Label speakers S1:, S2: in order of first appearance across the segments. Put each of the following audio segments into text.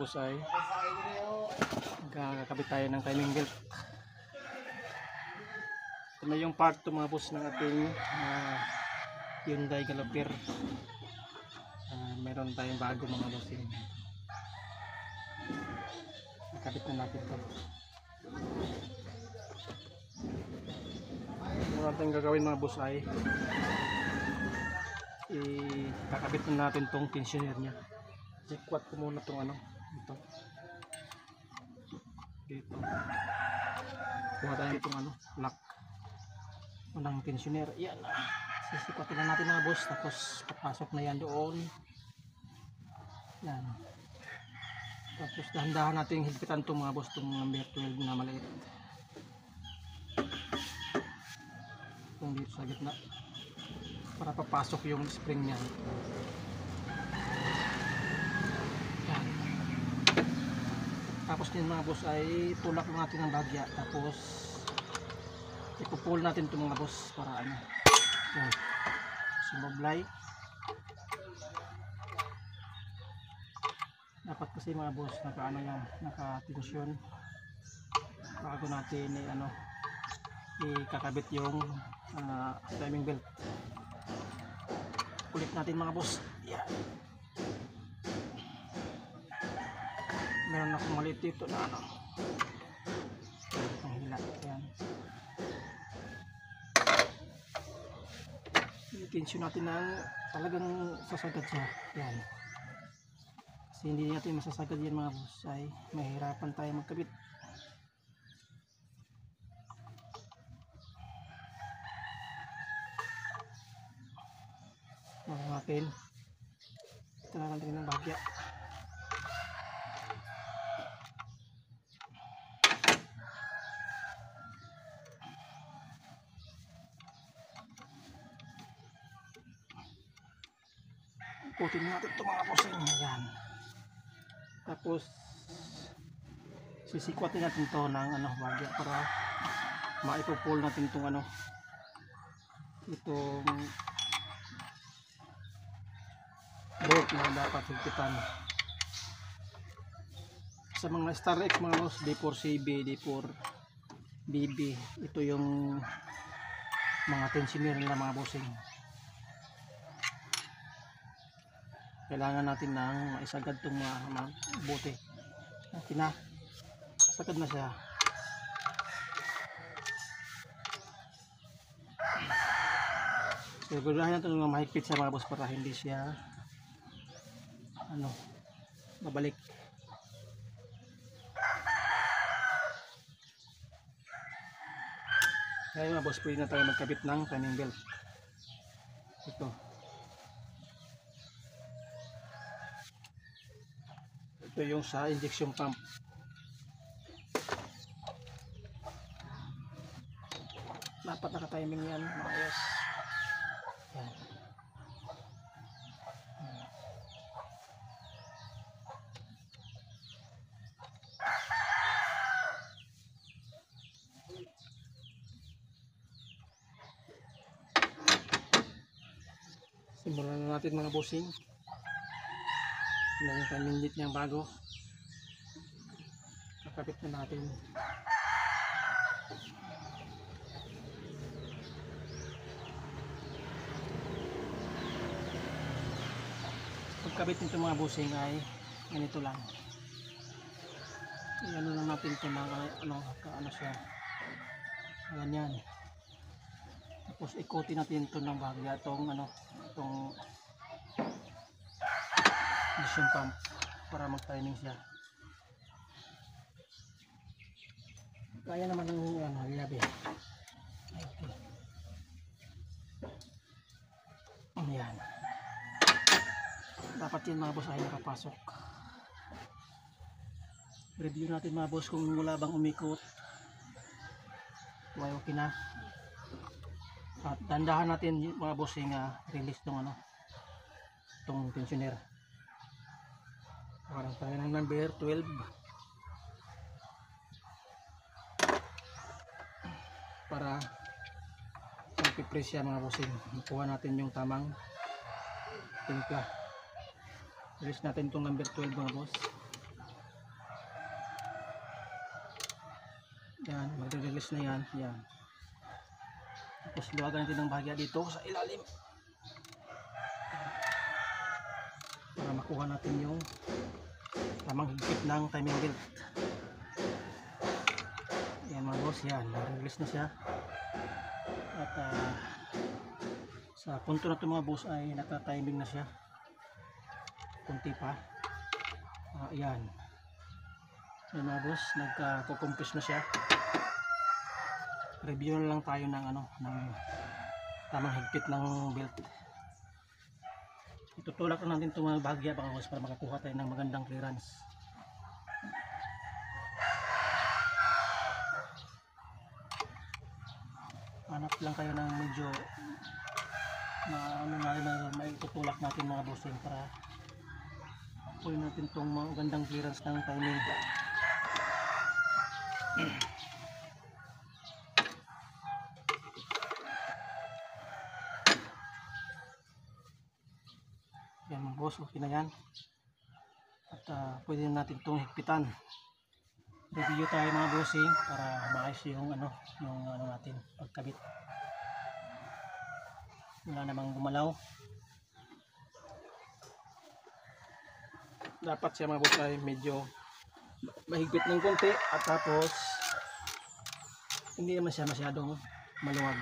S1: boss ay kakabit tayo ng timing belt. Ito na yung part to mga boss ng ating Hyundai Galloper. Meron tayong bago mga boss. Kakabit na natin ito. Muna natin gagawin mga boss ay kakabit na natin tong tensioner nya. Sikwat ko muna tong ito dito. Kuha tayo itong lock unang tensioner. Yan, sisikwatin na natin mga boss, tapos papasok na yan doon. Yan, tapos dahan-dahan natin higpitan itong mga boss, itong number 12 na maliit, itong dito sa gitna, para papasok yung spring niya. Yan. Tapos din mga boss ay tulak natin ang bagya, tapos ipupull natin itong mga boss para yan, sumablay. Dapat kasi mga boss naka-tensyon bago natin ikakabit yung timing belt. Kulit natin mga boss. Yan. Meron akong maliit dito na ang hila. Yan. I-tensyon natin na talagang sasagad siya. Yan. Kasi hindi natin masasagad yan mga boss, ay mahirapan tayo magkabit. Natin talagang rin ng bagya. Ikutin natin ito mga boss. Ayan. Tapos sisikwatin natin ito ng bagya para maipupul natin itong itong bolt na dapat higpitan. Sa mga Star X mga boss, D4CB, D4BB, ito yung mga tensioner nila mga bossing. Kailangan natin ng maisagad itong mga bote. Sagad na siya. Siguraduhin natin ng mahigpit sa mga boss para hindi siya babalik. Kaya mga boss, pwede na tayo magkabit ng timing belt. Ito yung sa injection pump. Dapat naka-timing yan, maayos. Yan. Simulan na natin mga bossing. Yung timing belt niyang bago, kakabit na natin. Pagkabit nito mga bossing ay ganito lang. Lang natin ito na siya, ganyan. Tapos ikutin natin ito ng bagya, itong injection pump para mag-timing siya. Kaya naman ng labi. Okay. Ayan. Dapat yun mga boss ay nakapasok. Review natin mga boss kung wala bang umikot. Okay na. At dandahan natin mga boss yung release itong tensioner. Parang tayo ng number 12 para magpipress siya mga bossing. Kuha natin yung tamang timpla. Release natin itong number 12 mga boss. Yan, magre-release na yan. Yan. Tapos luwagan natin ng bahagya dito sa ilalim. Para makuha natin yung tamang higpit ng timing belt. Yan mga boss, yan. Nag-release na siya. At sa punto na ito mga boss ay naka-timing na siya. Kunti pa. Yan. Yan mga boss, nagka-compress na siya. Review na lang tayo ng ng tamang higpit ng belt. Itutulak na natin itong mga bahagya mga boss para makakuha tayo ng magandang clearance. Hanap lang kayo ng medyo na may tutulak natin mga bossing para kunin natin itong magandang clearance ng timing. Yan mga boss, okay na yan. At pwede natin itong higpitan. Review tayo mga bossing para maayos yung natin pagkabit. Wala namang gumalaw. Dapat siya mga boss ay medyo mahigpit ng konti at tapos hindi naman siya masyadong maluwag.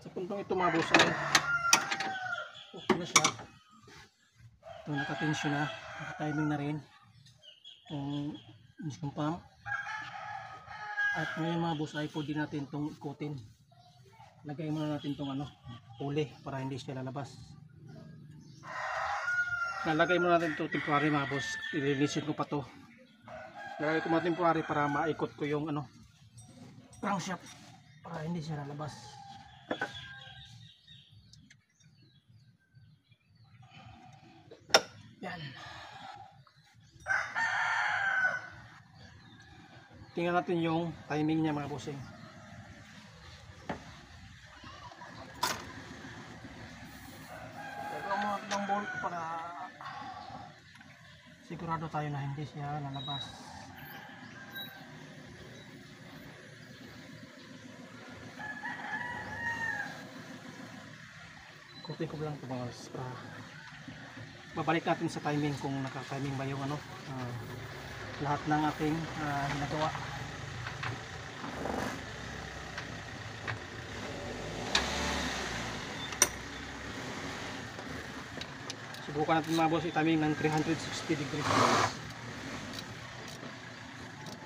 S1: Sa puntong ito mga boss ay okay na siya. Ito nakatensyon na, nakatiming na rin itong engine pump. At ngayon mga boss ay pwede natin itong ikutin. Lagay muna natin itong huli para hindi siya lalabas. Nalagay muna natin ito temporary mga boss. I-release ko pa to. Lagay ko muna temporary para maikot ko yung crankshaft para hindi siya lalabas. Yan. Tingnan natin yung timing niya mga bossing. Lagyan mo ng bolt para sigurado tayo na hindi siya lalabas. Kutin ko lang ito mga boss para babalik natin sa timing kung naka-timing ba yung lahat ng ating ginagawa. Subukan natin mga boss i-timing ng 360 degrees.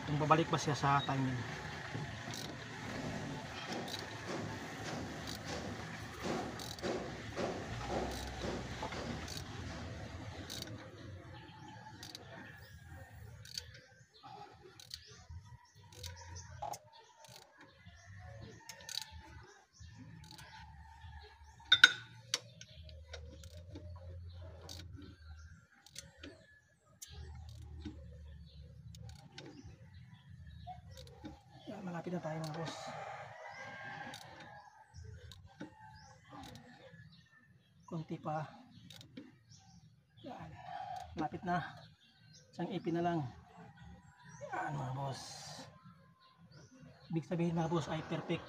S1: Kung babalik ba siya sa timing. Malapit na tayo mga boss. Kunti pa. Yan. Malapit na. Isang ipin na lang. Yan mga boss. Ibig sabihin mga boss ay perfect.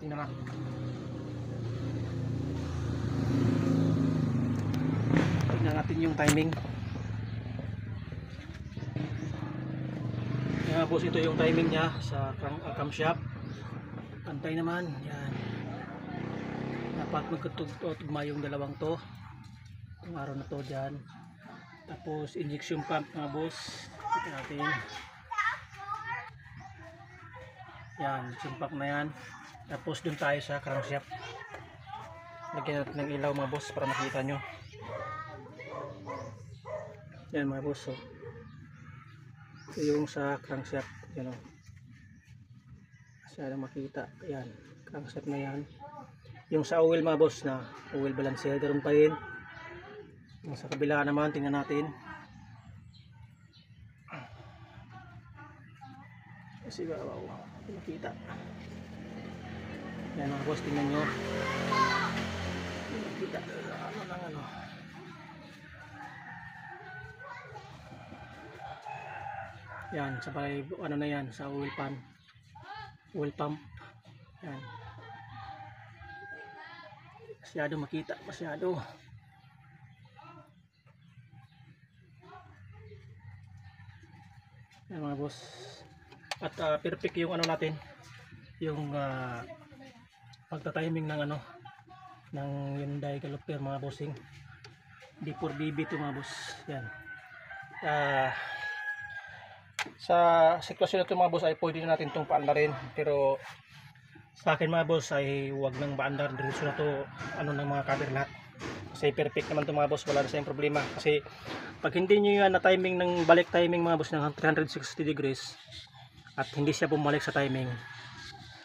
S1: Tingnan natin. Tingnan natin yung timing. Yan boss, ito yung timing niya sa camshaft. Pantay naman. Yan. Dapat magkatugma yung dalawang to. Itong araw na to dyan. Tapos injection pump mga boss. Ito natin. Yan, injection pump na yan. Tapos dun tayo sa crankshaft. Lagyan natin ng ilaw mga boss para makita nyo. Yan mga boss. So, ito yung sa crankshaft. Yan o. Masyadong makita. Yan. Crankshaft na yan. Yung sa oil mga boss na oil balancer. Garon pa rin. Yung sa kabila naman. Tingnan natin. Kasi wow. Makita. Yan mga boss, tingnan nyo. Kita ano lang ano. Yan, sabay ano na yan sa oil pan. Oil pump. Yan. Masyado makita, masyado. Yan mga boss. At perfect yung ano natin, yung pagta-timing ng ano, ng Hyundai Galloper mga bossing. D4BB to mga boss. Yan. Sa sitwasyon na ito mga boss ay pwede na natin itong paandarin, pero sa akin mga boss ay huwag nang paandar, diretso na to ano ng mga cover lahat. Kasi perfect naman ito mga boss, wala na sa problema. Kasi pag hindi nyo yan na timing ng balik timing mga boss ng 360 degrees at hindi siya bumalik sa timing,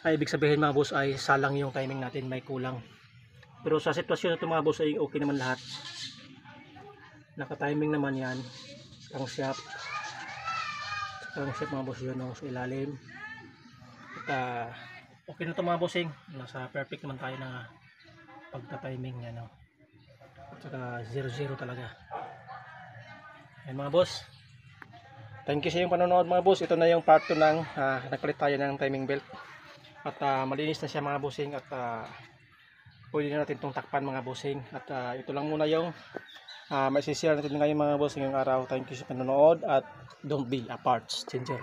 S1: ay ibig sabihin mga boss ay salang yung timing natin, may kulang. Pero sa sitwasyon na ito mga boss ay okay naman lahat, naka timing naman yan. Crankshaft mga boss yun sa ilalim. At okay na ito mga bossing, nasa perfect naman tayo na pagta-timing yan, no? At saka 0-0 talaga. Ayan mga boss, thank you sa iyong panonood mga boss. Ito na yung part 2 ng nagpalit tayo ng timing belt. At malinis na siya mga bossing. At pwede na natin itong takpan mga bossing. At ito lang muna yung maisishare natin ngayon mga bossing ngayong araw. Thank you sa panonood at don't be a parts changer.